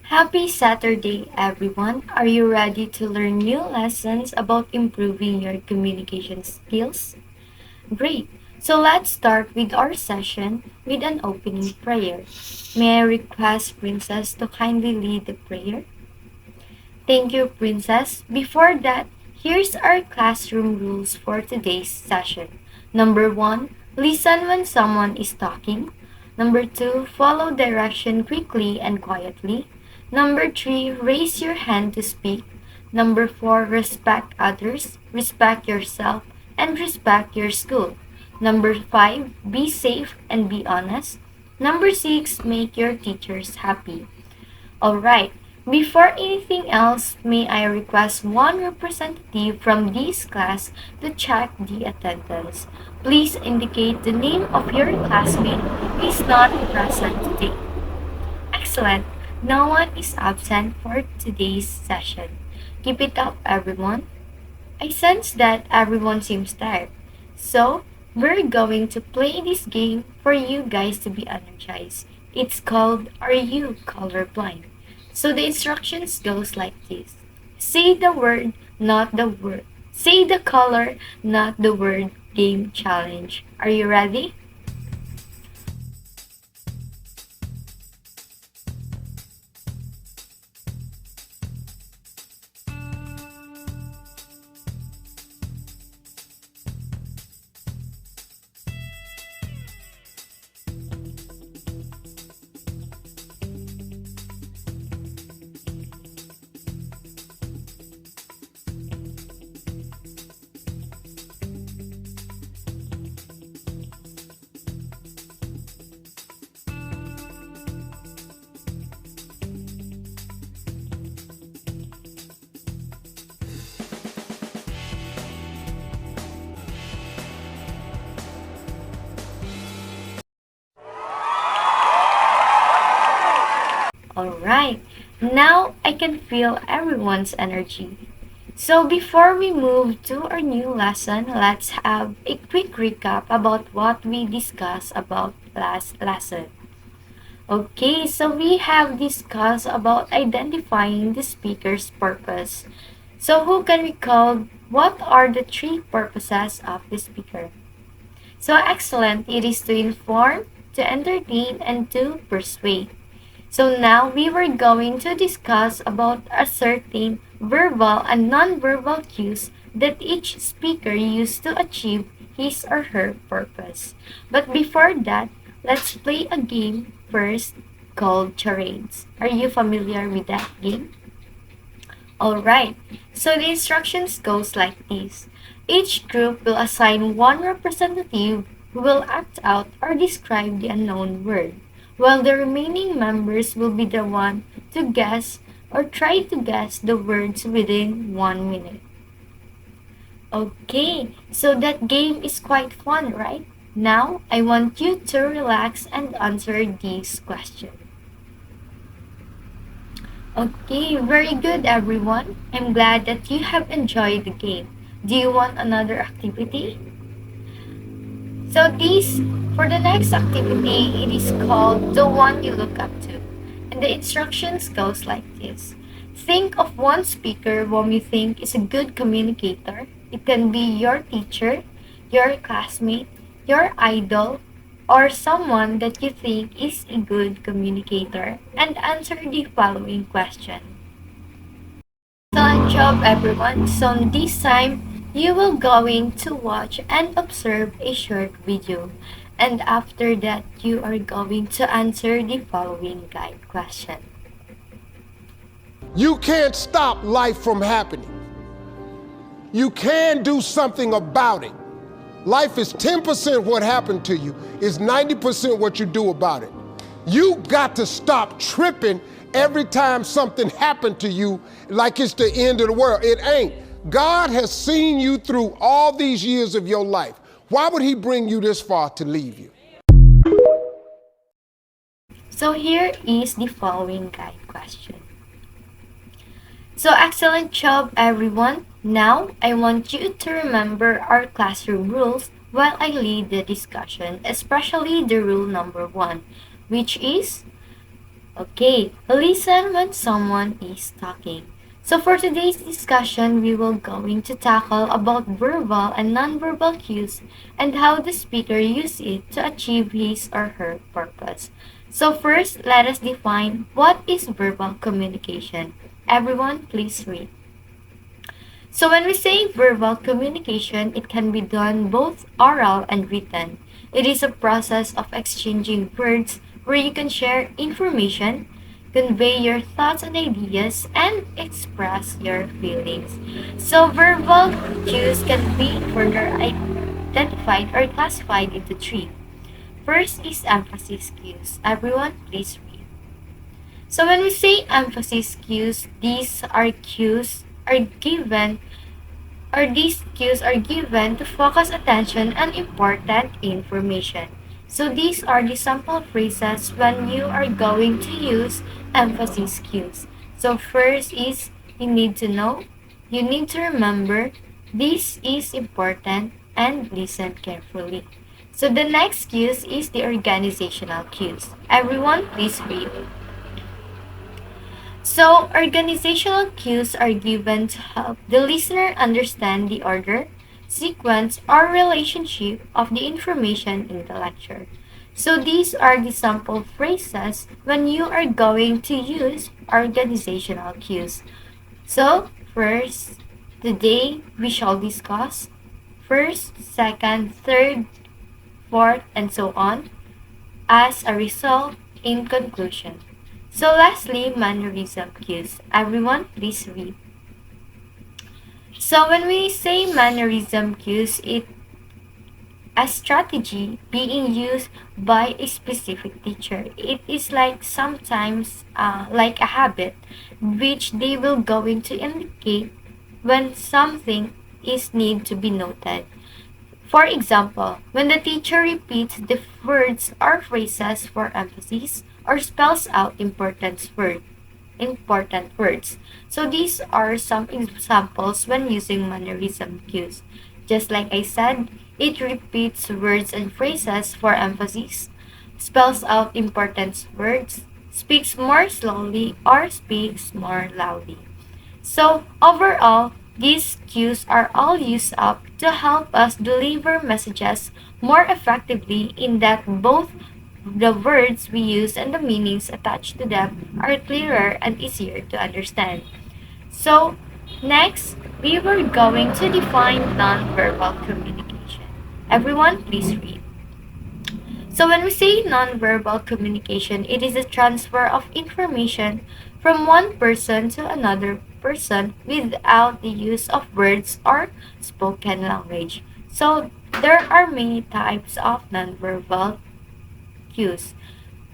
Happy Saturday, everyone. Are you ready to learn new lessons about improving your communication skills? Great. So let's start with our session with an opening prayer. May I request Princess to kindly lead the prayer? Thank you, Princess. Before that, here's our classroom rules for today's session. Number one, listen when someone is talking. Number two, follow direction quickly and quietly. Number three, raise your hand to speak. Number four, respect others, respect yourself, and respect your school. Number five, be safe and be honest. Number six, make your teachers happy. Alright, before anything else, may I request one representative from this class to check the attendance. Please indicate the name of your classmate who is not present today. Excellent. No one is absent for today's session. Keep it up, everyone. I sense that everyone seems tired. So, we're going to play this game for you guys to be energized. It's called Are You Colorblind? So the instructions goes like this. Say the word, not the word. Say the color, not the word. Game challenge. Are you ready? Alright, now I can feel everyone's energy. So before we move to our new lesson, let's have a quick recap about what we discussed about last lesson. Okay, so we have discussed about identifying the speaker's purpose. So who can recall what are the three purposes of the speaker? So excellent, it is to inform, to entertain, and to persuade. So now we were going to discuss about a certain verbal and non-verbal cues that each speaker used to achieve his or her purpose. But before that, let's play a game first called charades. Are you familiar with that game? Alright, so the instructions goes like this. Each group will assign one representative who will act out or describe the unknown word, while the remaining members will be the one to guess or try to guess the words within 1 minute. Okay, so that game is quite fun, right? Now, I want you to relax and answer these questions. Okay, very good everyone. I'm glad that you have enjoyed the game. Do you want another activity? So this, for the next activity, it is called The One You Look Up To. And the instructions goes like this. Think of one speaker whom you think is a good communicator. It can be your teacher, your classmate, your idol, or someone that you think is a good communicator, and answer the following question. Excellent job, everyone. So this time, you will going to watch and observe a short video. And after that, you are going to answer the following guide question. You can't stop life from happening. You can do something about it. Life is 10% what happened to you, is 90% what you do about it. You got to stop tripping every time something happened to you like it's the end of the world. It ain't. God has seen you through all these years of your life. Why would he bring you this far to leave you? So here is the following guide question. So excellent job, everyone. Now, I want you to remember our classroom rules while I lead the discussion, especially the rule number 1, which is Okay, listen when someone is talking. So for today's discussion, we will going to tackle about verbal and nonverbal cues and how the speaker use it to achieve his or her purpose. So first, let us define what is verbal communication. Everyone, please read. So when we say verbal communication, it can be done both oral and written. It is a process of exchanging words where you can share information, convey your thoughts and ideas, and express your feelings. So verbal cues can be further identified or classified into three. First is emphasis cues. Everyone, please read. So when we say emphasis cues, these cues are given to focus attention on important information. So these are the sample phrases when you are going to use emphasis cues. So first is you need to know, you need to remember, this is important, and listen carefully. So the next cues is the organizational cues. Everyone please read. So, organizational cues are given to help the listener understand the order, sequence, or relationship of the information in the lecture. So, these are the sample phrases when you are going to use organizational cues. So, first, today we shall discuss first, second, third, fourth, and so on. As a result, in conclusion. So lastly, mannerism cues. Everyone, please read. So when we say mannerism cues, it a strategy being used by a specific teacher. It is like sometimes like a habit, which they will going to indicate when something is need to be noted. For example, when the teacher repeats the words or phrases for emphasis or spells out important words. So these are some examples when using mannerism cues. Just like I said, it repeats words and phrases for emphasis, spells out important words, speaks more slowly, or speaks more loudly. So overall, these cues are all used up to help us deliver messages more effectively in that both the words we use and the meanings attached to them are clearer and easier to understand. So, next, we were going to define nonverbal communication. Everyone, please read. So when we say nonverbal communication, it is a transfer of information from one person to another person without the use of words or spoken language. So there are many types of nonverbal cues.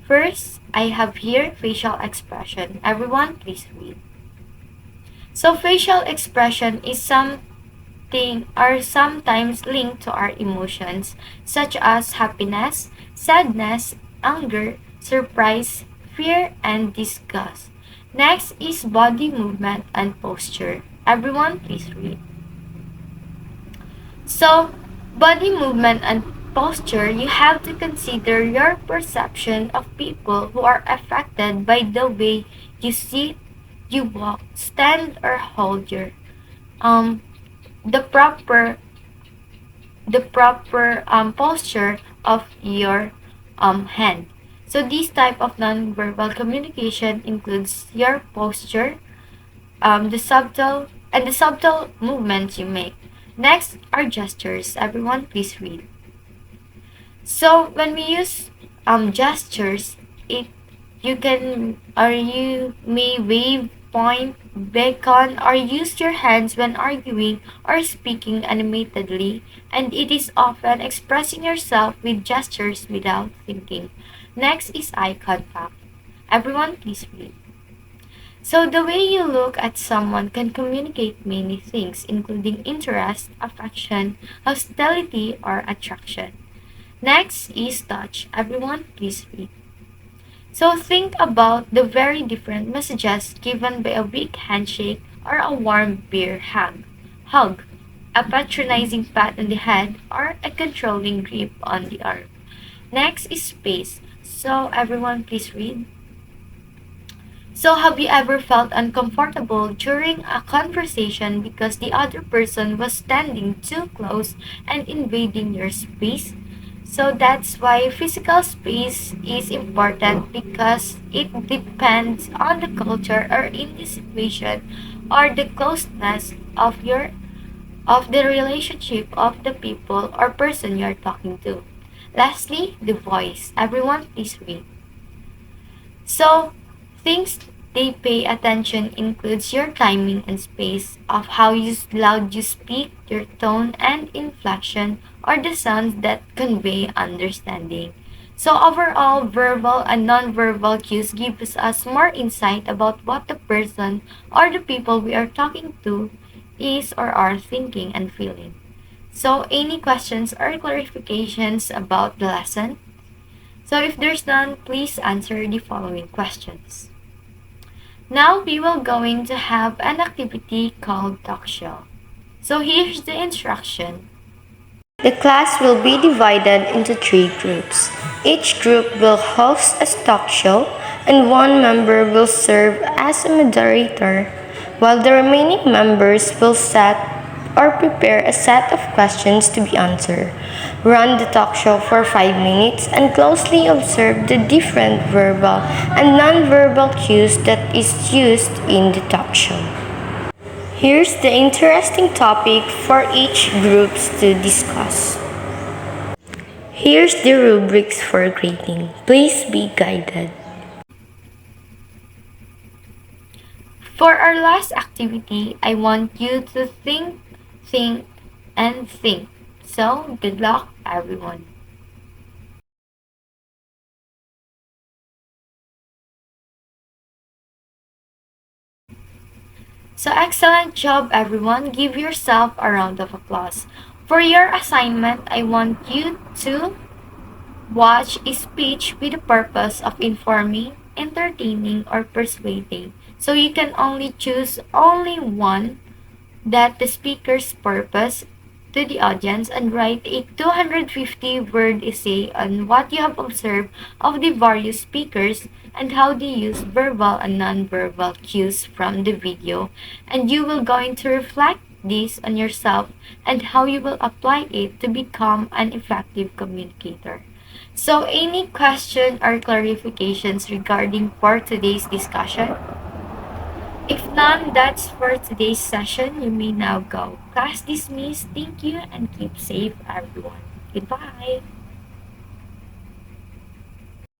First, I have here facial expression. Everyone, please read. So facial expression is are sometimes linked to our emotions, such as happiness, sadness, anger, surprise, fear, and disgust. Next is body movement and posture. Everyone, please read. So, body movement and posture, you have to consider your perception of people who are affected by the way you sit, you walk, stand, or hold your um the proper posture of your hand. So this type of nonverbal communication includes your posture, the subtle movements you make. Next are gestures. Everyone, please read. So when we use gestures, it you can or you may wave, point, beckon, or use your hands when arguing or speaking animatedly, and it is often expressing yourself with gestures without thinking. Next is eye contact. Everyone, please read. So the way you look at someone can communicate many things, including interest, affection, hostility, or attraction. Next is touch. Everyone, please read. So think about the very different messages given by a weak handshake or a warm beer hug, a patronizing pat on the head, or a controlling grip on the arm. Next is space. So everyone, please read. So, have you ever felt uncomfortable during a conversation because the other person was standing too close and invading your space? So, that's why physical space is important because it depends on the culture or in the situation or the closeness of the relationship of the people or person you're talking to. Lastly, the voice. Everyone, please read. So, things they pay attention includes your timing and space of how loud you speak, your tone and inflection, or the sounds that convey understanding. So overall, verbal and non-verbal cues gives us more insight about what the person or the people we are talking to is or are thinking and feeling. So any questions or clarifications about the lesson? So if there's none, please answer the following questions. Now we will going to have an activity called talk show. So here's the instruction. The class will be divided into three groups. Each group will host a talk show and one member will serve as a moderator, while the remaining members will set or prepare a set of questions to be answered. Run the talk show for 5 minutes and closely observe the different verbal and non-verbal cues that is used in the talk show. Here's the interesting topic for each groups to discuss. Here's the rubrics for grading. Please be guided. For our last activity, I want you to think, and think. So, good luck, everyone. So, excellent job, everyone. Give yourself a round of applause. For your assignment, I want you to watch a speech with the purpose of informing, entertaining, or persuading. So you can only choose only one that the speaker's purpose to the audience and write a 250-word essay on what you have observed of the various speakers and how they use verbal and non-verbal cues from the video, and you will going to reflect this on yourself and how you will apply it to become an effective communicator. So any question or clarifications regarding for today's discussion? If none, that's for today's session. You may now go. Class dismissed. Thank you and keep safe, everyone. Goodbye.